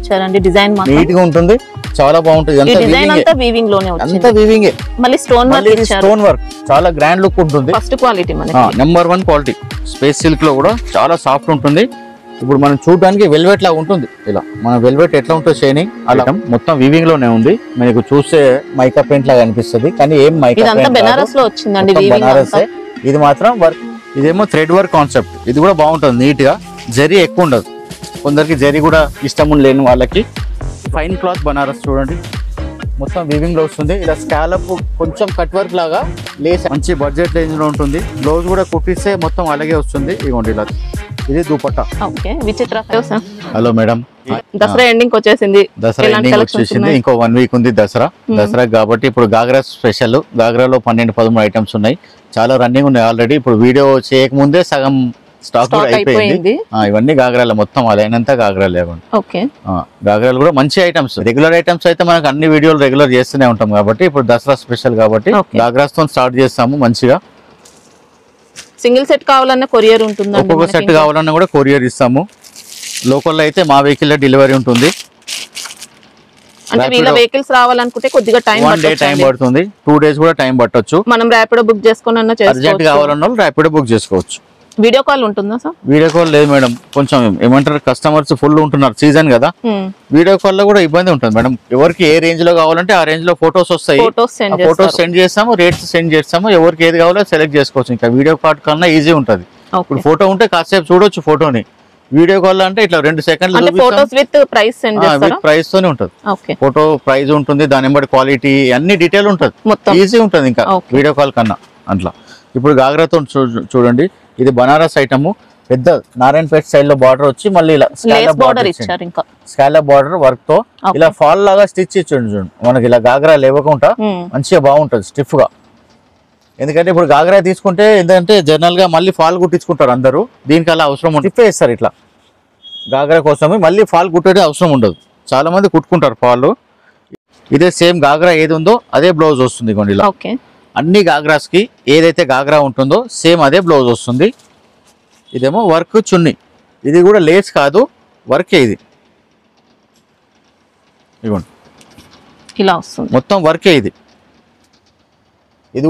ఇచ్చారండి డిజైన్ మాత్రం నీట్ గా ఉంటుంది చాలా బాగుంటుంది ఈ డిజైన్ అంతా వీవింగ్ లోనే వచ్చింది అంతా వీవింగ్ మళ్ళీ స్టోన్ వర్క్ ఇచ్చారు స్టోన్ వర్క్ చాలా గ్రాండ్ లుక్ ఉంటుంది ఫస్ట్ క్వాలిటీ మనకి నెంబర్ 1 క్వాలిటీ స్పేస్ సిల్క్ లో కూడా చాలా సాఫ్ట్ ఉంటుంది ఇప్పుడు మనం చూడడానికి వెల్వెట్ లాగా ఉంటుంది ఇలా మన వెల్వెట్ ఎట్లా ఉంటుంది షైనింగ్ అలా మొత్తం వీవింగ్ లోనే ఉంది మీకు చూస్తే మైకా పెయింట్ లాగా అనిపిస్తుంది కానీ ఏం మైకా ఇదంతా బెనారస్ లో వచ్చిందండి బనారస్ ఇది మాత్రం వర్క్ ఇదేమో థ్రెడ్ వర్క్ కాన్సెప్ట్ ఇది కూడా బాగుంటుంది నీట్ గా జరీ ఎక్కువ ఉండదు కొందరికి జరీ కూడా ఇష్టం లేని వాళ్ళకి ఫైన్ క్లాత్ బనారస్ చూడండి మొత్తం వీవింగ్ లో వస్తుంది ఇలా స్కాలప్ కొంచెం కట్ వర్క్ లాగా లేస్ మంచి బడ్జెట్ రేంజ్ లో ఉంటుంది బ్లౌజ్ కూడా కుట్టిస్తే మొత్తం అలాగే వస్తుంది ఇగోండి ఇలా ఇది దుపట్టా ఓకే విచిత్ర హలో మేడం దసరా ఎండింగ్ వచ్చేసింది దసరా ఎండింగ్ వచ్చేసింది ఇంకో 1 వీక్ ఉంది దసరా కాబట్టి ఇప్పుడు గాగ్రా స్పెషల్ గాగ్రాలో 12-13 ఐటమ్స్ ఉన్నాయి చాలా రన్నింగ్ ఉన్నాయి ఆల్రెడీ ఇప్పుడు వీడియో చేయక ముందే సగం స్టాక్ కూడా అయిపోయింది ఇవన్నీ గాగ్రాలు మొత్తం అలైనంత గాగ్రాలు లేకుండా ఓకే గాగ్రాలు కూడా మంచి ఐటమ్స్ రెగ్యులర్ ఐటమ్స్ అయితే మనకు అన్ని వీడియోలు రెగ్యులర్ చేస్తూనే ఉంటాం కాబట్టి ఇప్పుడు దసరా స్పెషల్ కాబట్టి గాగ్రాస్ తో స్టార్ట్ చేస్తాము మంచిగా సింగిల్ సెట్ కావాలన్నా కొరియర్ ఉంటుందండి ఒక్కొక్క సెట్ కావాలన్నా కూడా కొరియర్ ఇస్తాము లోకల్ అయితే మా వెహికల్ డెలివరీ ఉంటుంది అంటే వీళ్ళ వెహికల్స్ రావాలనుకుంటే కొద్దిగా టైం పడుతుంది 2 డేస్ కూడా టైం పట్టొచ్చు మనం ర్యాపిడో బుక్ చేసుకున్నా అర్జెంట్ కావాలన్నా ర్యాపిడో బుక్ చేసుకోవచ్చు వీడియో కాల్ ఉంటుందా సార్ వీడియో కాల్ లేదు మేడం కొంచెం ఏమంటారు కస్టమర్స్ ఫుల్ ఉంటున్నారు సీజన్ కదా వీడియో కాల్ లో కూడా ఇబ్బంది ఉంటుంది మేడం ఎవరికి ఏ రేంజ్ లో కావాలంటే ఆ రేంజ్ లో ఫోటోస్ వస్తాయి ఫోటోస్ సెండ్ చేస్తాము రేట్స్ సెండ్ చేస్తాము ఎవరికి ఏది కావాలో సెలెక్ట్ చేసుకోవచ్చు ఇంకా వీడియో కాల్ కన్నా ఈజీ ఉంటుంది ఇప్పుడు ఫోటో ఉంటే కాసేపు చూడొచ్చు ఫోటోని వీడియో కాల్ అంటే ఇట్లా 2 సెకండ్లు ప్రైస్ తోనే ఉంటుంది ఫోటో ప్రైస్ ఉంటుంది దాని బట్టి క్వాలిటీ అన్ని డీటెయిల్ ఉంటుంది ఈజీ ఉంటుంది ఇంకా వీడియో కాల్ కన్నా అట్లా ఇప్పుడు గాగ్రాతో చూడండి ఇది బనారస్ ఐటమ్ పెద్ద నారాయణపేట స్టైల్ లో బార్డర్ వచ్చి మళ్ళీ ఇలా స్కాలప్ బార్డర్ వర్క్ తో ఇలా ఫాల్ లాగా స్టిచ్ ఇచ్చాడు చూడండి మనకి ఇలా గాగ్రా లేవకుండా మంచిగా బాగుంటది స్టిఫ్ గా ఎందుకంటే ఇప్పుడు గాగ్రా తీసుకుంటే ఏంటంటే జనరల్ గా మళ్ళీ ఫాల్ కుట్టించుకుంటారు అందరూ దీనికి అలా అవసరం ఉంటుంది స్టిఫ్ వేస్తారు ఇట్లా గాగ్రా కోసమే మళ్ళీ ఫాల్ కుట్టేది అవసరం ఉండదు చాలా మంది కుట్టుకుంటారు ఫాల్ ఇదే సేమ్ గాగ్రా ఏది ఉందో అదే బ్లౌజ్ వస్తుంది ఇగోండి ఇలా అన్ని గాగ్రాస్ కి ఏదైతే గాగ్రా ఉంటుందో సేమ్ అదే బ్లౌజ్ వస్తుంది ఇదేమో వర్క్ చున్నీ ఇది కూడా లేస్ కాదు వర్కే ఇది ఇగోండి ఇలా వస్తుంది మొత్తం వర్కే ఇది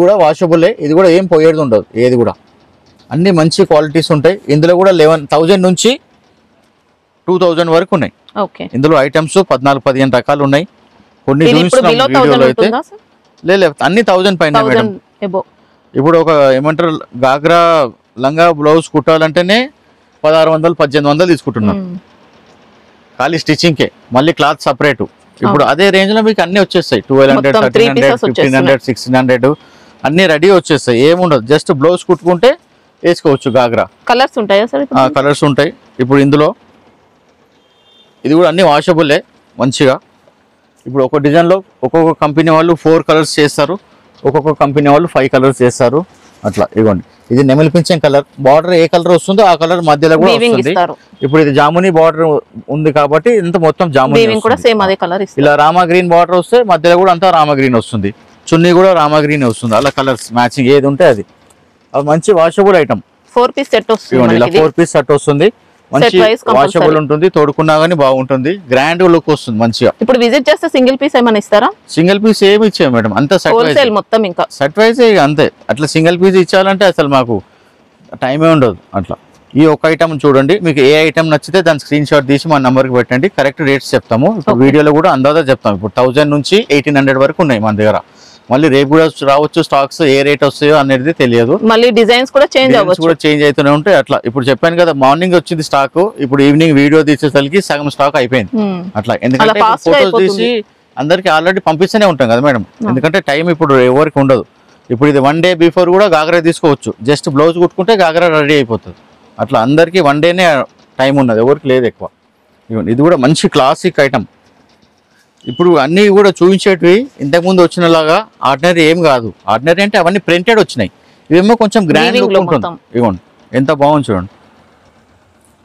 కూడా వాషబుల్లే ఇది కూడా ఏం పోయేది ఉండదు ఏది కూడా అన్ని మంచి క్వాలిటీస్ ఉంటాయి ఇందులో కూడా 11,000 నుంచి 2,000 వరకు ఉన్నాయి ఇందులో ఐటమ్స్ 14-15 రకాలు ఉన్నాయి కొన్ని వీడియోలో అయితే లేదు అన్ని 1000 పైన మేడం ఇప్పుడు ఒక ఏమంటారు గాగ్రా లంగా బ్లౌజ్ కుట్టాలంటేనే 1600-1800 తీసుకుంటున్నారు ఖాళీ స్టిచ్చింగ్ కే మళ్ళీ క్లాత్ సపరేట్ ఇప్పుడు అదే రేంజ్ లో మీకు అన్ని వచ్చేస్తాయి 1200, 1300, 1500, 1600 అన్ని రెడీ వచ్చేస్తాయి ఏముండదు జస్ట్ బ్లౌజ్ కుట్టుకుంటే వేసుకోవచ్చు గాగ్రా కలర్స్ ఉంటాయా సార్ కలర్స్ ఉంటాయి ఇప్పుడు ఇందులో ఇది కూడా అన్ని వాషబుల్లే మంచిగా ఇప్పుడు ఒక డిజైన్ లో ఒక్కొక్క కంపెనీ వాళ్ళు 4 కలర్స్ చేస్తారు ఒక్కొక్క కంపెనీ వాళ్ళు 5 కలర్స్ చేస్తారు అట్లా ఇవ్వండి ఇది నెమలి పింఛం కలర్ బార్డర్ ఏ కలర్ వస్తుందో ఆ కలర్ మధ్యలో కూడా వస్తుంది ఇప్పుడు ఇది జాముని బార్డర్ ఉంది కాబట్టి ఇంత మొత్తం జాముని కూడా సేమ్ అదే కలర్ ఇలా రామా గ్రీన్ బార్డర్ వస్తే మధ్యలో కూడా అంతా రామా గ్రీన్ వస్తుంది చున్నీ కూడా రామా గ్రీన్ వస్తుంది అలా కలర్స్ మ్యాచింగ్ ఏది ఉంటే అది మంచి వాషబుల్ ఐటమ్ 4 పీస్ సెట్ వస్తుంది ఇలా 4 పీస్ సెట్ వస్తుంది మంచి వాషబుల్ ఉంటుంది తోడుకున్నా గానీ బాగుంటుంది గ్రాండ్ లుక్ వస్తుంది మంచిగా ఇప్పుడు విజిట్ చేస్తే సింగిల్ పీస్ ఏమైనా ఇస్తారా సింగిల్ పీస్ ఏమి ఇచ్చాము మేడం అంతా హోల్సేల్ మొత్తం ఇంకా సెట్ వైజ్ అంతే అట్లా సింగిల్ పీస్ ఇచ్చాలంటే అసలు మాకు టైమే ఉండదు అట్లా ఈ ఒక ఐటమ్ చూడండి మీకు ఏ ఐటమ్ నచ్చితే దాని స్క్రీన్ షాట్ తీసి మా నంబర్కి పెట్టండి కరెక్ట్ రేట్స్ చెప్తాము ఇప్పుడు వీడియోలో కూడా అందాజా చెప్తాము ఇప్పుడు 1000 నుంచి 1800 వరకు ఉన్నాయి మన దగ్గర మళ్ళీ రేపు కూడా రావచ్చు స్టాక్స్ ఏ రేట్ వస్తాయో అనేది తెలియదు మళ్ళీ డిజైన్స్ కూడా చేంజ్ అవుతూనే ఉంటాయి అట్లా ఇప్పుడు చెప్పాను కదా మార్నింగ్ వచ్చింది స్టాక్ ఇప్పుడు ఈవినింగ్ వీడియో తీసేసరికి సగం స్టాక్ అయిపోయింది అట్లా ఎందుకంటే ఫోటోస్ తీసి అందరికి ఆల్రెడీ పంపిస్తూనే ఉంటాం కదా మేడం ఎందుకంటే టైం ఇప్పుడు ఎవరికి ఉండదు ఇప్పుడు ఇది 1 డే బిఫోర్ కూడా గాగ్రా తీసుకోవచ్చు జస్ట్ బ్లౌజ్ కుట్టుకుంటే గాగ్రా రెడీ అయిపోతుంది అట్లా అందరికి 1 డేనే టైం ఉన్నది ఎవరికి లేదు ఎక్కువ ఇది కూడా మంచి క్లాసిక్ ఐటమ్ ఇప్పుడు అన్ని కూడా చూపించేటివి ఇంతకుముందు వచ్చినలాగా ఆర్డినరీ ఏం కాదు ఆర్డినరీ అంటే అవన్నీ ప్రింటెడ్ వచ్చినాయి ఇవేమో కొంచెం గ్రాండ్ లుక్ ఉంటుంది ఇవ్వండి ఎంత బాగుంది చూడండి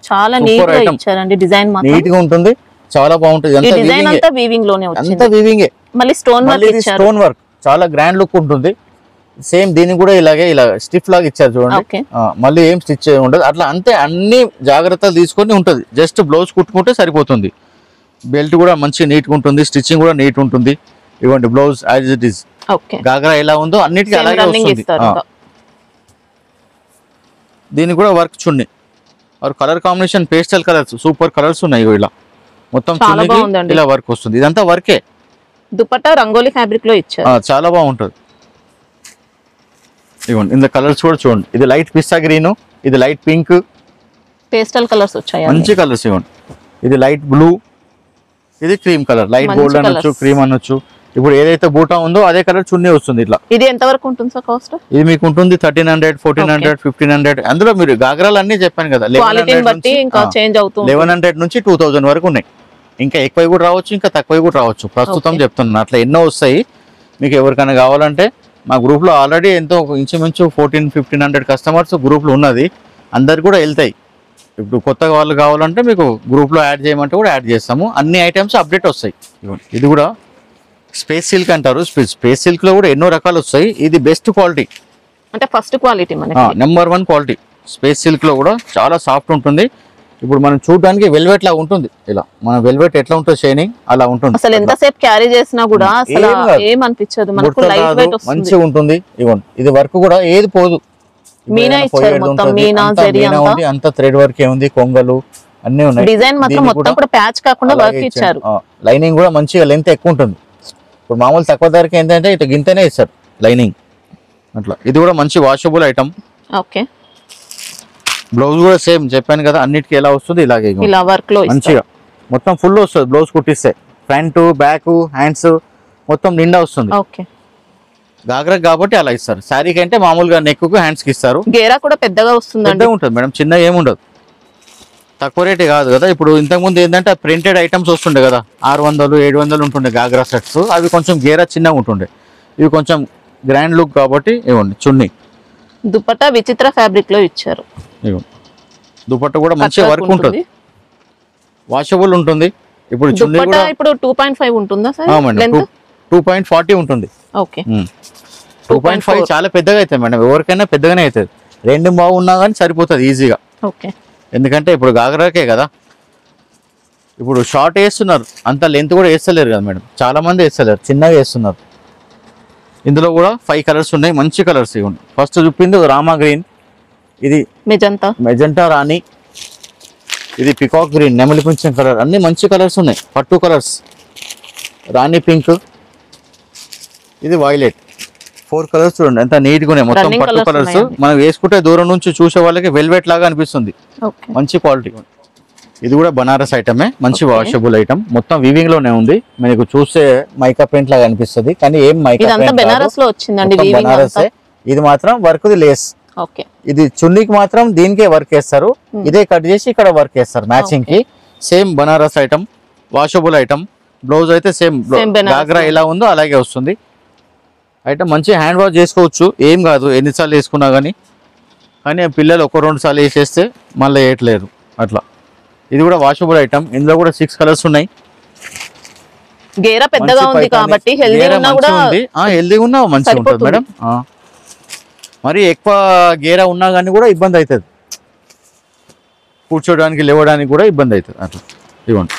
చాలా నీట్ గా ఉంటుంది చాలా బాగుంటుంది అంతా వీవింగ్ మళ్ళీ స్టోన్ వర్క్ చాలా గ్రాండ్ లుక్ ఉంటుంది సేమ్ దీనికి కూడా ఇలాగే ఇలా స్టిఫ్ లాగా ఇచ్చారు చూడండి మళ్ళీ ఏం స్టిచ్ ఉండదు అట్లా అంతే అన్ని జాగ్రత్తలు తీసుకొని ఉంటది జస్ట్ బ్లౌజ్ కుట్టుకుంటే సరిపోతుంది బెల్ట్ కూడా మంచి నీట్ గా ఉంటుంది, స్టిచ్చింగ్ కూడా నీట్ ఉంటుంది. ఇవ్వండి blouse as it is, ghagra ఎలా ఉందో అన్నిటికీ అలాగే వస్తుంది. దీనికి కూడా work chunni, colour combination pastel colours, super colours ఉన్నాయి. ఇలా మొత్తం ఇలా వర్క్ వస్తుంది. ఇదంతా వర్కే. దుపట్టా రంగోలీ ఫ్యాబ్రిక్ లో ఇచ్చారు, చాలా బాగుంటది. ఇవ్వండి ఇంత కలర్స్ కూడా చూడండి. ఇది లైట్ పిస్తా గ్రీన్, ఇది లైట్ పింక్, పేస్టల్ కలర్స్ వచ్చాయి, మంచి కలర్స్. ఇవ్వండి ఇది లైట్ బ్లూ, ఇది క్రీమ్ కలర్, లైట్ గోల్డ్ అనొచ్చు, క్రీమ్ అనొచ్చు. ఇప్పుడు ఏదైతే బూటా ఉందో అదే కలర్ చున్నీ వస్తుంది ఇట్లా. ఇది ఎంత వరకు ఉంటుంది సార్ కాస్ట్? ఇది మీకు ఉంటుంది 1300, 1400, 1500. అందులో మీరు గాగ్రాలు అన్ని చెప్పాను కదా, 1100 నుంచి 2000 వరకు ఉన్నాయి. ఇంకా ఎక్కువ కూడా రావచ్చు, ఇంకా తక్కువ కూడా రావచ్చు. ప్రస్తుతం చెప్తున్నాను అట్లా ఎన్నో వస్తాయి. మీకు ఎవరికైనా కావాలంటే మా గ్రూప్ లో ఆల్రెడీ ఎంతో ఇంచుమించు 1400-1500 కస్టమర్స్ గ్రూప్ లో ఉన్నది. అందరు కూడా వెళ్తాయి. ఇప్పుడు కొత్తగా వాళ్ళు కావాలంటే మీకు గ్రూప్ లో యాడ్ చేయమంటే కూడా యాడ్ చేస్తాము. అన్ని ఐటమ్స్ అప్డేట్ వస్తాయి. ఇది కూడా స్పేస్ సిల్క్ అంటారు. స్పేస్ సిల్క్ లో కూడా ఎన్నో రకాలు వస్తాయి. ఇది బెస్ట్ క్వాలిటీ, అంటే first quality, number 1 quality. Space silk లో కూడా చాలా సాఫ్ట్ ఉంటుంది. ఇప్పుడు మనం చూడడానికి వెల్వెట్ లా ఉంటుంది. ఇలా మన వెల్వెట్ ఎట్లా ఉంటుంది షైనింగ్ అలా ఉంటుంది. అసలు ఎంతసేపు క్యారీ చేసినా కూడా అసలు ఏమనిపించదు, మనకు లైట్ వెయిట్ వస్తుంది, మంచిగా ఉంటుంది. ఇవ్వండి ఇది వర్క్ కూడా ఏది పోదు. మీనా ఇచ్చారు మొత్తం, మీనా జరీ అంతా థ్రెడ్ వర్క్ ఉంది, కొంగలు అన్ని ఉన్నాయి. డిజైన్ మాత్రం మొత్తం కూడా ప్యాచ్ కాకుండా వర్క్ ఇచ్చారు. లైనింగ్ కూడా మంచిగా లెంత్ ఎక్కువ ఉంటుంది. ఇప్పుడు మామూలు తక్కువ ధరకి ఏంటంటే ఇట్లా గింతనే ఇస్తారు లైనింగ్ అట్లా. ఇది కూడా మంచి వాషబుల్ ఐటమ్. ఓకే, బ్లౌజ్ కూడా సేమ్ చెప్పాను కదా అన్నిటికీ ఎలా వస్తుంది ఇలాగే ఇలా వర్క్ లో మంచిగా మొత్తం ఫుల్ వస్తుంది. బ్లౌజ్ కుట్టిస్తే ఫ్రంట్ బ్యాక్ హ్యాండ్స్ మొత్తం నిండా వస్తుంది. ఓకే, గాగ్రా కాబట్టి అలా ఇస్తారు. శారీకి అంటే మామూలుగా నెక్ కు హ్యాండ్స్ కి ఇస్తారు. గేరా కూడా పెద్దగా వస్తుంది, పెద్దగా ఉంటుంది మేడం, చిన్న ఏముండదు. తక్కువ రేటే కాదు కదా. ఇప్పుడు ఇంతకుముందు ఏంటంటే ప్రింటెడ్ ఐటమ్స్ వస్తుండే కదా, 600, 700 ఉంటుండే గాగ్రా సెట్స్. అవి కొంచెం గేరా చిన్నగా ఉంటుండే. ఇవి కొంచెం గ్రాండ్ లుక్ కాబట్టి ఇవ్వండి. చున్నీ దుపట్టా విచిత్ర ఫ్యాబ్రిక్ లో ఇచ్చారు. దుపట్టా కూడా మంచి వర్క్ ఉంటుంది, వాషబుల్ ఉంటుంది. ఇప్పుడు చున్నీ కూడా ఇప్పుడు 2.5 ఉంటుందా సార్? 2.40 ఉంటుంది. ఓకే, 2.5 చాలా పెద్దగా అవుతుంది మేడం. ఎవరికైనా పెద్దగానే అవుతుంది. 2 బాగున్నా కానీ సరిపోతుంది ఈజీగా. ఓకే, ఎందుకంటే ఇప్పుడు గాగ్రాకే కదా. ఇప్పుడు షార్ట్ వేస్తున్నారు, అంత లెంత్ కూడా వేస్తలేరు కదా మేడం. చాలా మంది వేస్తలేరు, చిన్నగా వేస్తున్నారు. ఇందులో కూడా 5 కలర్స్ ఉన్నాయి, మంచి కలర్స్. ఇవ్వండి ఫస్ట్ చూపింది రామా గ్రీన్, ఇది మెజంటా రాణి, ఇది పికాక్ గ్రీన్, నెమలి పింఛం కలర్. అన్ని మంచి కలర్స్ ఉన్నాయి. పట్టు కలర్స్, రాణి పింక్, ఇది వైలెట్. 4 కలర్స్ చూడండి ఎంత నీట్ గా ఉన్నాయి. మొత్తం పట్టు కలర్స్. మనం వేసుకుంటే దూరం నుంచి చూసే వాళ్ళకి వెల్వెట్ లాగా అనిపిస్తుంది. మంచి క్వాలిటీ. ఇది కూడా బనారస్ ఐటమే, మంచి వాషబుల్ ఐటమ్. మొత్తం వీవింగ్ లోనే ఉంది. మీకు చూస్తే మైకా ప్రింట్ లాగా అనిపిస్తుంది కానీ ఏం మైకా ప్రింట్ బనారస్ లో వచ్చిందండి. బనారసే. ఇది మాత్రం వర్క్ ది లేస్. ఇది చున్నీకి మాత్రం దీనికే వర్క్ వేస్తారు. ఇదే కట్ చేసి ఇక్కడ వర్క్ వేస్తారు మ్యాచింగ్ కి. Same Banaras item, washable item. Blouse అయితే సేమ్ గాగ్రా ఎలా ఉందో అలాగే వస్తుంది. ఐటమ్ మంచి హ్యాండ్ వాష్ చేసుకోవచ్చు, ఏం కాదు ఎన్నిసార్లు వేసుకున్నా కానీ. కానీ పిల్లలు 1-2 సార్లు వేసేస్తే మళ్ళీ వేయట్లేదు అట్లా. ఇది కూడా వాషబుల్ ఐటమ్. ఇందులో కూడా 6 కలర్స్ ఉన్నాయి. గేరా పెద్దగా ఉంది కాబట్టి హెల్దీగా ఉన్నా కూడా హెల్దీగా ఉన్నా మంచిగా ఉంటుంది మేడం. మరి ఎక్కువ గేరా ఉన్నా కానీ కూడా ఇబ్బంది అవుతుంది, కూర్చోడానికి లేవడానికి కూడా ఇబ్బంది అవుతుంది అట్లా. ఇవ్వండి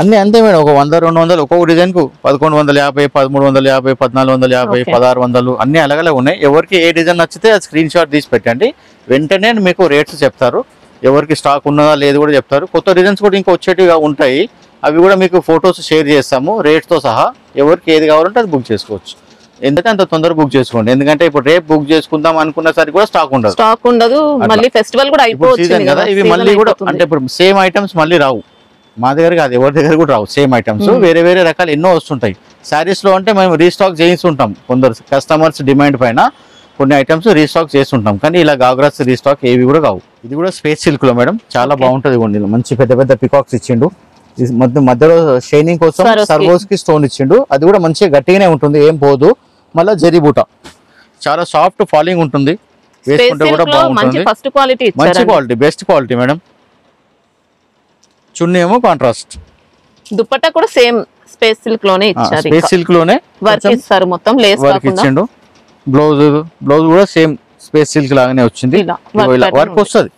అన్ని అంతే మేడం. ఒక 100-200 ఒక్కొక్క డిజైన్ కు 1150, 1350, 1450, 1600 అన్ని అలాగే ఉన్నాయి. ఎవరికి ఏ డిజైన్ నచ్చితే అది స్క్రీన్ షాట్ తీసి పెట్టండి. వెంటనే మీకు రేట్స్ చెప్తారు. ఎవరికి స్టాక్ ఉన్నదా లేదు కూడా చెప్తారు. కొత్త డిజైన్స్ కూడా ఇంకా వచ్చేటివి ఉంటాయి. అవి కూడా మీకు ఫొటోస్ షేర్ చేస్తాము రేట్తో సహా. ఎవరికి ఏది కావాలంటే అది బుక్ చేసుకోవచ్చు. ఎందుకంటే అంత తొందరగా బుక్ చేసుకోండి. ఎందుకంటే ఇప్పుడు రేపు బుక్ చేసుకుందాం అనుకున్న సరికి కూడా స్టాక్ ఉండదు. మళ్ళీ ఫెస్టివల్ కూడా అయిపోతుంది కదా. ఇవి మళ్ళీ కూడా అంటే ఇప్పుడు సేమ్ ఐటమ్స్ మళ్ళీ రావు మా దగ్గర కాదు, ఎవరి దగ్గర కూడా రావు. సేమ్ ఐటమ్స్ వేరే వేరే రకాలు ఎన్నో వస్తుంటాయి. శారీస్ లో అంటే మేము రీస్టాక్ చేయిస్తుంటాం. కొందరు కస్టమర్స్ డిమాండ్ పైన కొన్ని ఐటమ్స్ రీస్టాక్ చేస్తుంటాం. కానీ ఇలా గాగ్రాస్ రీస్టాక్ ఏవి కూడా కావు. ఇది కూడా స్పేస్ సిల్క్ లో మేడం, చాలా బాగుంటది. మంచి పెద్ద పెద్ద పికాక్స్ ఇచ్చిండు. మధ్యలో షైనింగ్ కోసం సర్వోస్ కి స్టోన్ ఇచ్చిండు. అది కూడా మంచిగా గట్టిగానే ఉంటుంది, ఏం పోదు. మళ్ళీ జరీ బూట చాలా సాఫ్ట్ ఫాలింగ్ ఉంటుంది. వేసుకుంటే కూడా బాగుంటుంది. మంచి క్వాలిటీ, బెస్ట్ క్వాలిటీ మేడం. చున్నీ ఏమో కాంట్రాస్ట్. దుపట్టా కూడా సేమ్ స్పేస్ సిల్క్ లోనే ఇచ్చారు. స్పేస్ సిల్క్ లోనే వర్క్ ఇస్తారు, మొత్తం లేస్ వర్క్ ఇచ్చిండు. బ్లౌజ్ కూడా సేమ్ స్పేస్ సిల్క్ లాగానే వచ్చింది. వర్క్ వస్తుంది.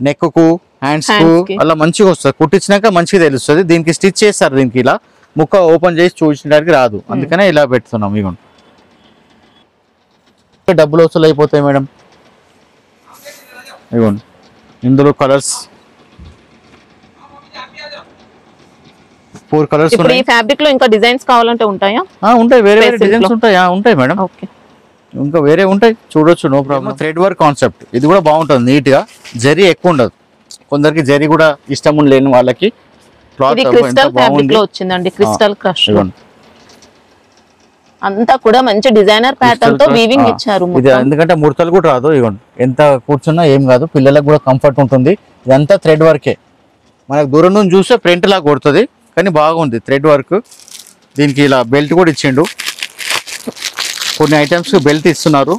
నెక్ కు హ్యాండ్స్ కు అలా మంచిగా వస్తుంది, కుట్టించినాక మంచిగా తెలుస్తుంది. దీనికి స్టిచ్ చేస్తారు, దీనికి ఇలా ముక్క ఓపెన్ చేసి చూపించడానికి రాదు, అందుకనే ఇలా పెడుతున్నాం. ఇగోండి డబ్బులు వసూలు అయిపోతాయి మేడం. ఇగోండి ఇందులో కలర్స్ 4 కలర్స్ ఉన్నాయి. ఈ ఫ్యాబ్రిక్ లో ఇంకా డిజైన్స్ కావాలంటే ఉంటాయా? ఉంటాయి, వేరే వేరే డిజైన్స్ ఉంటాయి. ఉంటాయి మేడం, ఇంకా వేరే ఉంటాయి, చూడొచ్చు, no problem. Thread work concept ఇది కూడా బాగుంటుంది, నీట్ గా. జరీ ఎక్కువ ఉండదు, కొందరికి జరీ కూడా ఇష్టం లేని వాళ్ళకి క్లాత్ వచ్చిందండి. క్రిస్టల్ క్రష్ అంతా కూడా మంచి డిజైనర్ ప్యాటర్న్ తో వీవింగ్ ఇచ్చారు. ఇది ఎందుకంటే ముడతలు కూడా రాదు. ఇవ్వండి ఎంత కూర్చున్నా ఏం కాదు, పిల్లలకు కూడా కంఫర్ట్ ఉంటుంది. ఇదంతా థ్రెడ్ వర్కే, మనకు దూరం నుంచి చూస్తే ప్రింట్ లాగా కొడుతుంది, కానీ బాగుంది థ్రెడ్ వర్క్. దీనికి ఇలా బెల్ట్ కూడా ఇచ్చిండు. కొన్ని ఐటమ్స్కి బెల్ట్ ఇస్తున్నారు,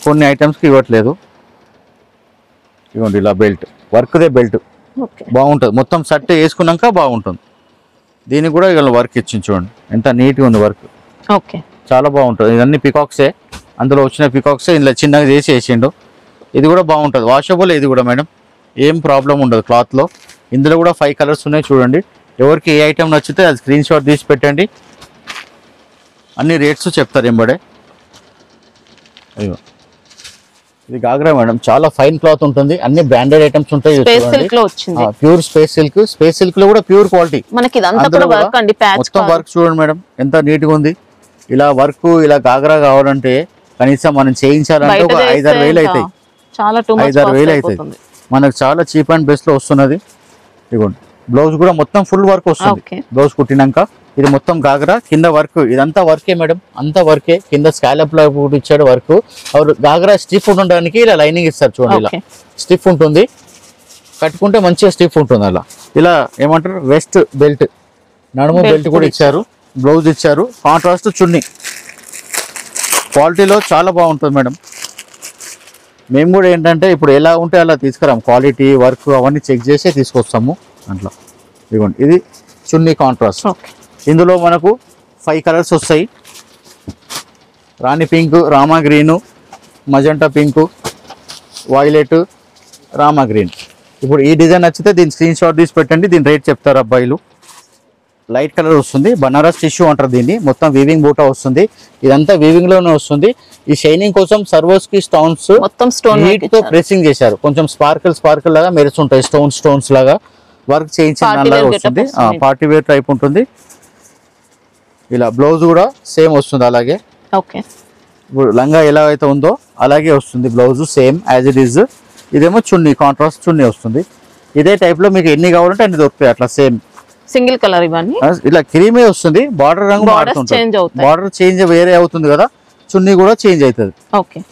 కొన్ని ఐటమ్స్కి ఇవ్వట్లేదు. ఇవ్వండి ఇలా బెల్ట్, వర్క్దే బెల్ట్ బాగుంటుంది. మొత్తం షర్ట్ వేసుకున్నాక బాగుంటుంది. దీనికి కూడా ఇలా వర్క్ ఇచ్చింది, చూడండి ఎంత నీట్గా ఉంది వర్క్. చాలా బాగుంటుంది. ఇవన్నీ పికాక్సే, అందులో వచ్చిన పికాక్సే ఇందులో చిన్నగా చేసి వేసిండు. ఇది కూడా బాగుంటుంది, వాషబుల్. ఇది కూడా మేడం ఏం ప్రాబ్లం ఉండదు క్లాత్లో. ఇందులో కూడా 5 కలర్స్ ఉన్నాయి చూడండి. ఎవరికి ఏ ఐటమ్ నచ్చితే అది స్క్రీన్ షాట్ తీసి పెట్టండి. అన్ని రేట్స్ చెప్తారు ఎంబడే. అయ్యో ఇది గాగ్రా మేడం, చాలా ఫైన్ క్లాత్ ఉంటుంది, అన్ని బ్రాండెడ్ ఐటమ్స్ ఉంటాయి. Pure space silk, space silk లో కూడా ప్యూర్ క్వాలిటీ. మొత్తం వర్క్ చూడండి మేడం ఎంత నీట్ గా ఉంది. ఇలా వర్క్ ఇలా గాగ్రా కావాలంటే కనీసం మనం చేయించాలంటే ఒక 5-6 వేలు అవుతాయి, 5-6 వేలు అవుతాయి. మనకు చాలా చీప్ అండ్ బెస్ట్ లో వస్తున్నది. ఇదిగోండి బ్లౌజ్ కూడా మొత్తం ఫుల్ వర్క్ వస్తుంది. బ్లౌజ్ కుట్టినాక ఇది మొత్తం గాగ్రా, కింద వర్క్, ఇదంతా వర్కే మేడం, అంతా వర్కే. కింద స్కాలప్ లో ఇచ్చాడు వర్క్. గాగ్రా స్టిఫ్ ఉండడానికి ఇలా లైనింగ్ ఇస్తారు చూడండి, ఇలా స్టిఫ్ ఉంటుంది, కట్టుకుంటే మంచిగా స్టిఫ్ ఉంటుంది. అలా ఇలా ఏమంటారు వెస్ట్ బెల్ట్, నడుము బెల్ట్ కూడా ఇచ్చారు, బ్లౌజ్ ఇచ్చారు, కాంట్రాస్ట్ చున్నీ. క్వాలిటీలో చాలా బాగుంటుంది మేడం. మేము కూడా ఏంటంటే ఇప్పుడు ఎలా ఉంటే అలా తీసుకురాము, క్వాలిటీ వర్క్ అవన్నీ చెక్ చేసే తీసుకొస్తాము అట్లా. ఇదిగోండి ఇది చున్నీ కాంట్రాస్ట్. ఇందులో మనకు 5 కలర్స్ వస్తాయి. Rani pink, Rama green, magenta pink, violet, Rama green. ఇప్పుడు ఈ డిజైన్ నచ్చితే దీని స్క్రీన్ షాట్ తీసి పెట్టండి, దీని రేట్ చెప్తారు అబ్బాయిలు. లైట్ కలర్ వస్తుంది, బనారస్ టిష్యూ అంటారు దీన్ని. మొత్తం వీవింగ్ బూటా వస్తుంది, ఇదంతా వీవింగ్ లోనే వస్తుంది. ఈ షైనింగ్ కోసం సర్వోస్ కి స్టోన్స్ మొత్తం నీట్ తో ప్రెసింగ్ చేశారు, కొంచెం స్పార్కిల్ లాగా మెరుస్తుంటాయి, స్టోన్స్ లాగా వర్క్ చేయించిన లాగా వస్తుంది. పార్టీ వేర్ టైప్ ఉంటుంది. ఇలా బ్లౌజ్ కూడా సేమ్ వస్తుంది అలాగే. ఇప్పుడు లంగా ఎలా అయితే ఉందో అలాగే వస్తుంది blouse, same as it is. ఇదేమో చున్నీ, కాంట్రాస్ట్ చున్నీ వస్తుంది. ఇదే టైప్ లో మీకు ఎన్ని కావాలంటే అన్ని దొరుకుతాయి, అట్లా సేమ్ సింగిల్ కలర్. ఇవన్నీ ఇలా క్రీమే వస్తుంది, బార్డర్ రంగు మారుతుంటుంది, బార్డర్ చేంజ్ వేరే అవుతుంది కదా, చున్నీ కూడా చేంజ్ అవుతుంది.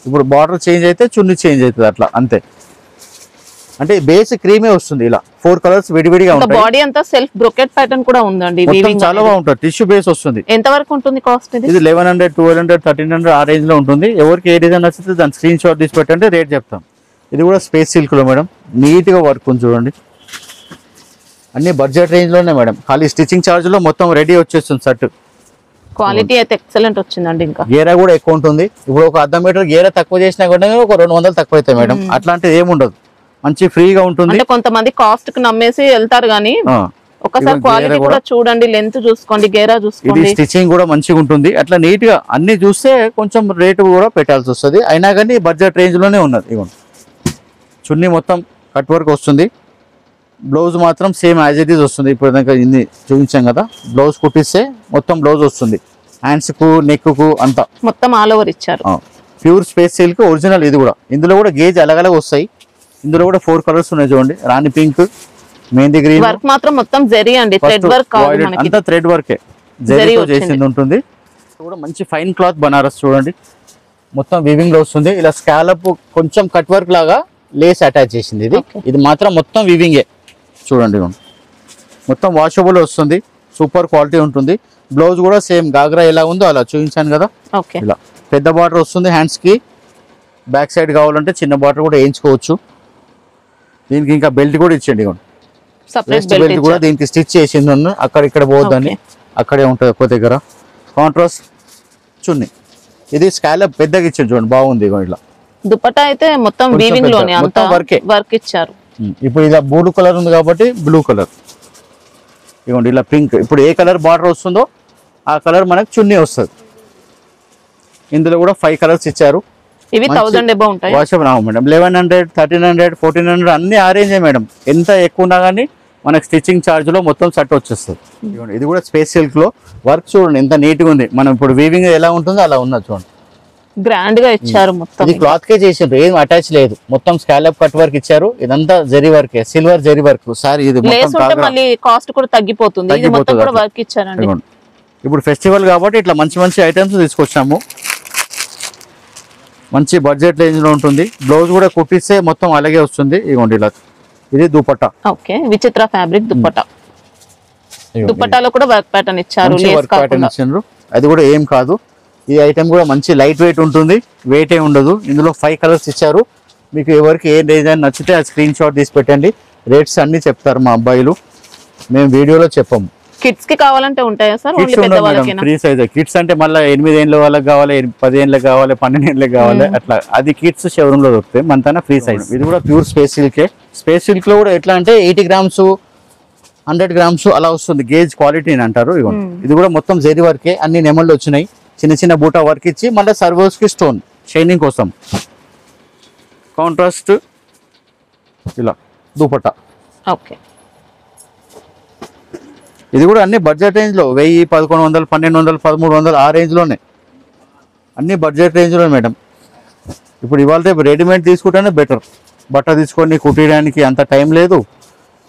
ఇప్పుడు బార్డర్ చేంజ్ అయితే చున్నీ చేంజ్ అవుతుంది, అట్లా అంతే. అంటే బేస్ క్రీమే వస్తుంది. ఇలా 4 కలర్స్ విడివిడిగా ఉంటాయి. బాడీ అంతా సెల్ఫ్ బ్రోకెట్ ప్యాటర్న్ కూడా ఉందండి, చాలా బాగుంటుంది. టిష్యూ బేస్ వస్తుంది. ఎంత వరకు ఉంటుంది కాస్ట్? ఇది 1100, 1200, 1300 ఆ రేంజ్ లో ఉంటుంది. ఎవరికి ఏ డిజైన్ నచ్చితే దాని స్క్రీన్ షాట్ తీసి పెట్టండి, రేట్ చెప్తాం. ఇది కూడా స్పేస్ సిల్క్ లో మేడం, నీట్ గా వర్క్ ఉంది చూడండి. అన్ని బడ్జెట్ రేంజ్ లోనే మేడం, ఖాళీ స్టిచ్చింగ్ చార్జ్ లో మొత్తం రెడీ వచ్చేస్తుంది షర్ట్. క్వాలిటీ అయితే ఎక్సలెంట్ వచ్చిందండి. ఇంకా గేరా కూడా ఎక్కువ ఉంటుంది. ఇప్పుడు ఒక 1/2 మీటర్ గేరా తక్కువ చేసినా కూడా ఒక 200 తక్కువ అవుతాయి మేడం, అట్లాంటిది ఏముండదు, మంచి ఫ్రీగా ఉంటుంది. కొంతమంది కాస్ట్ కి నమ్మేసి వెళ్తారు కానీ ఒకసారి క్వాలిటీ కూడా చూడండి, లెంత్ చూసుకోండి, గేరా చూసుకోండి. ఇది స్టిచ్చింగ్ కూడా మంచిగా ఉంటుంది. అట్లా నీట్ గా అన్ని చూస్తే కొంచెం రేటు కూడా పెట్టాల్సి వస్తుంది, అయినా కానీ బడ్జెట్ రేంజ్ లోనే ఉన్నది. ఇవ్వండి చున్నీ మొత్తం కట్ వర్క్ వస్తుంది, బ్లౌజ్ మాత్రం సేమ్ యాజ్ ఇట్ ఈజ్ వస్తుంది. ఇప్పుడు దాకా ఇన్ని చూపించాం కదా, బ్లౌజ్ కుట్టిస్తే మొత్తం బ్లౌజ్ వస్తుంది, హ్యాండ్స్ కు నెక్ కు అంతా మొత్తం ఆల్ ఓవర్ ఇచ్చారు. Pure space silk original. ఇది కూడా ఇందులో కూడా గేజ్ అలగలగా వస్తాయి. ఇందులో కూడా 4 కలర్స్ ఉన్నాయి చూడండి, రాణి పింక్, మెహందీ గ్రీన్. వర్క్ మాత్రం మొత్తం జరీ అండి, థ్రెడ్ వర్క్ అంతా థ్రెడ్ వర్కే, జరీతో చేసింది ఉంటుంది. కూడా మంచి ఫైన్ క్లాత్ బనారస్ చూడండి, మొత్తం వీవింగ్ లో వస్తుంది. ఇలా స్కాలప్ కొంచెం కట్ వర్క్ లాగా లేస్ అటాచ్ చేసింది. ఇది మాత్రం మొత్తం వీవింగే చూడండి, మొత్తం వాషబుల్ వస్తుంది, సూపర్ క్వాలిటీ ఉంటుంది. బ్లౌజ్ కూడా సేమ్ గాగ్రా ఎలా ఉందో అలా చూపించాను కదా, ఇలా పెద్ద బార్డర్ వస్తుంది హ్యాండ్స్ కి. బ్యాక్ సైడ్ కావాలంటే చిన్న బార్డర్ కూడా వేయించుకోవచ్చు. దీనికి ఇంకా బెల్ట్ కూడా ఇచ్చేయండి, బెల్ట్ కూడా దీనికి స్టిచ్ చేసింది, అక్కడ ఇక్కడ పోవద్దని అక్కడే ఉంటుంది ఒక్క దగ్గర. కాంట్రాస్ట్ చున్నీ, ఇది స్కాలప్ పెద్దగా ఇచ్చాడు చూడండి, బాగుంది. ఇలా దుపట్టా అయితే మొత్తం వీవింగ్ లోనే అంతా వర్క్ ఇచ్చారు. ఇప్పుడు ఇలా బ్లూ కలర్ ఉంది కాబట్టి బ్లూ కలర్, ఇదిగోండి ఇలా పింక్. ఇప్పుడు ఏ కలర్ బార్డర్ వస్తుందో ఆ కలర్ మనకు చున్నీ వస్తుంది. ఇందులో కూడా 5 కలర్స్ ఇచ్చారు. ఇవి 1000 అబౌవ్ ఉంటాయి. వాట్సాప్ రావు మేడం. 1100, 1300, 1400 అన్ని ఆ రేంజే మేడం. ఎంత ఎక్కువ ఉన్నా కానీ మనకు స్టిచ్చింగ్ ఛార్జ్ లో మొత్తం సెట్ వచ్చేస్తుంది. ఇది కూడా స్పేస్ సిల్క్ లో వర్క్ చూడండి ఎంత నీట్ గా ఉంది. మనం ఇప్పుడు వీవింగ్ ఎలా ఉంటుందో అలా ఉన్నది చూడండి. గ్రాండ్ గా ఇచ్చారు మొత్తం. ఇది క్లాత్ కే చేసిండ్రు, ఏం అటాచ్ లేదు. మొత్తం స్కాలప్ కట్ వర్క్ ఇచ్చారు. ఇదంతా zari work, silver zari work. Sir ఇది మొత్తం మళ్ళీ కాస్ట్ కూడా తగ్గిపోతుంది. ఇది మొత్తం కూడా వర్క్ ఇచ్చారండి. ఇప్పుడు ఫెస్టివల్ కాబట్టి ఇట్లా మంచి మంచి ఐటమ్స్ తీసుకొచ్చాము. మంచి బడ్జెట్ రేంజ్ లో ఉంటుంది. బ్లౌజ్ కూడా కుట్టిస్తే మొత్తం అలాగే వస్తుంది. ఇదిగోండి ఇలా, ఇది దుపట్టా. ఓకే, విచిత్ర ఫ్యాబ్రిక్ దుపట్టా. దుపట్టాలో కూడా వర్క్ ప్యాటర్న్ ఇచ్చారు. వర్క్ ప్యాటర్న్ ఇచ్చారు. అది కూడా ఏం కాదు. ఈ ఐటమ్ కూడా మంచి లైట్ వెయిట్ ఉంటుంది, వెయిట్ ఏ ఉండదు. ఇందులో 5 కలర్స్ ఇచ్చారు. మీకు ఎవరికి ఏ డిజైన్ నచ్చితే ఆ స్క్రీన్ షాట్ తీసి పెట్టండి. రేట్స్ అన్ని చెప్తారు మా అబ్బాయిలు, మేము వీడియోలో చెప్పాము. కిడ్స్ కి కావాలంటే ఉంటాయా సార్? ఓన్లీ పెద్దవాళ్ళకేనా? Free size. కిడ్స్ అంటే మళ్ళీ 8 ఏళ్ళ వాళ్ళకి కావాలి, 10 ఏళ్ళకి కావాలి, 12 ఏళ్ళకి కావాలి, అట్లా. అది కిడ్స్ షోరూమ్ లో దొరుకుతాయి, మన ఫ్రీ సైజ్. ఇది కూడా ప్యూర్ స్పేస్ సిల్కే. స్పేస్ సిల్క్ లో కూడా ఎట్లా అంటే 80 గ్రామ్స్ 100 గ్రామ్స్ అలా వస్తుంది. గేజ్ క్వాలిటీ అని అంటారు. ఇది కూడా మొత్తం జరీ వర్కే, అన్ని నెమళ్ళు వచ్చినాయి. చిన్న చిన్న బూటా వర్క్ ఇచ్చి మళ్ళీ సర్వోస్ కి స్టోన్ షైనింగ్ కోసం కాంట్రాస్ట్ ఇలా దుపట్టా. ఓకే, ఇది కూడా అన్ని బడ్జెట్ రేంజ్ లో 1000, 1100, 1200, 1300 ఆ రేంజ్ లోనే, అన్ని బడ్జెట్ రేంజ్ లో మేడం. ఇప్పుడు ఇవాళ రెడీమేడ్ తీసుకుంటేనే బెటర్. బట్ట తీసుకొని కుట్టడానికి అంత టైం లేదు,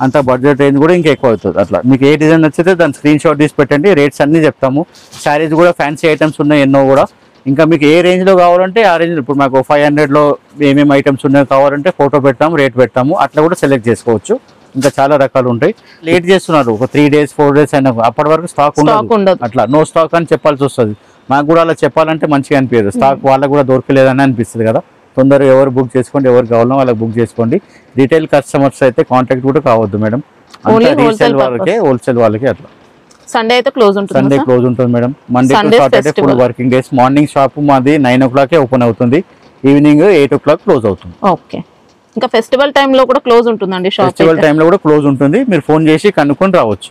అంత బడ్జెట్ రేంజ్ కూడా ఇంకా ఎక్కువ అవుతుంది. అట్లా మీకు ఏ డిజైన్ నచ్చితే దాని స్క్రీన్ షాట్ తీసి పెట్టండి. రేట్స్ అన్ని చెప్తాము. శారీస్ కూడా ఫ్యాన్సీ ఐటమ్స్ ఉన్నాయి ఎన్నో కూడా. ఇంకా మీకు ఏ రేంజ్లో కావాలంటే ఆ రేంజ్. ఇప్పుడు మాకు 500లో ఏమేమి ఐటమ్స్ ఉన్నాయో కావాలంటే ఫోటో పెడతాము, రేట్ పెడతాము. అట్లా కూడా సెలెక్ట్ చేసుకోవచ్చు. ఇంకా చాలా రకాలు ఉంటాయి. లేట్ చేస్తున్నారు, ఒక 3 days 4 days అయినా అప్పటి వరకు స్టాక్ ఉండదు. అట్లా నో స్టాక్ అని చెప్పాల్సి వస్తుంది. మాకు కూడా అలా చెప్పాలంటే మంచిగా అనిపించదు. స్టాక్ వాళ్ళకు కూడా దొరకలేదని అనిపిస్తుంది కదా. తొందరగా ఎవరు బుక్ చేసుకోండి, ఎవరు కావాలో వాళ్ళకి బుక్ చేసుకోండి. రీటైల్ కస్టమర్స్ అయితే కాంటాక్ట్ కూడా కావద్దు మేడం. హోల్సేల్ వాళ్ళకి అట్లా. సండే అయితే క్లోజ్ ఉంటుంది. సండే క్లోజ్ ఉంటుంది madam. Monday to Saturday full working days. Morning shop మాది 9 o'clock ఓపెన్ అవుతుంది, ఈవినింగ్ 8 o'clock క్లోజ్ అవుతుంది. ఓకే, ఇంకా ఫెస్టివల్ టైంలో కూడా క్లోజ్ ఉంటుందండి షాప్? ఫెస్టివల్ టైంలో కూడా క్లోజ్ ఉంటుంది. మీరు ఫోన్ చేసి కనుక్కొని రావచ్చు.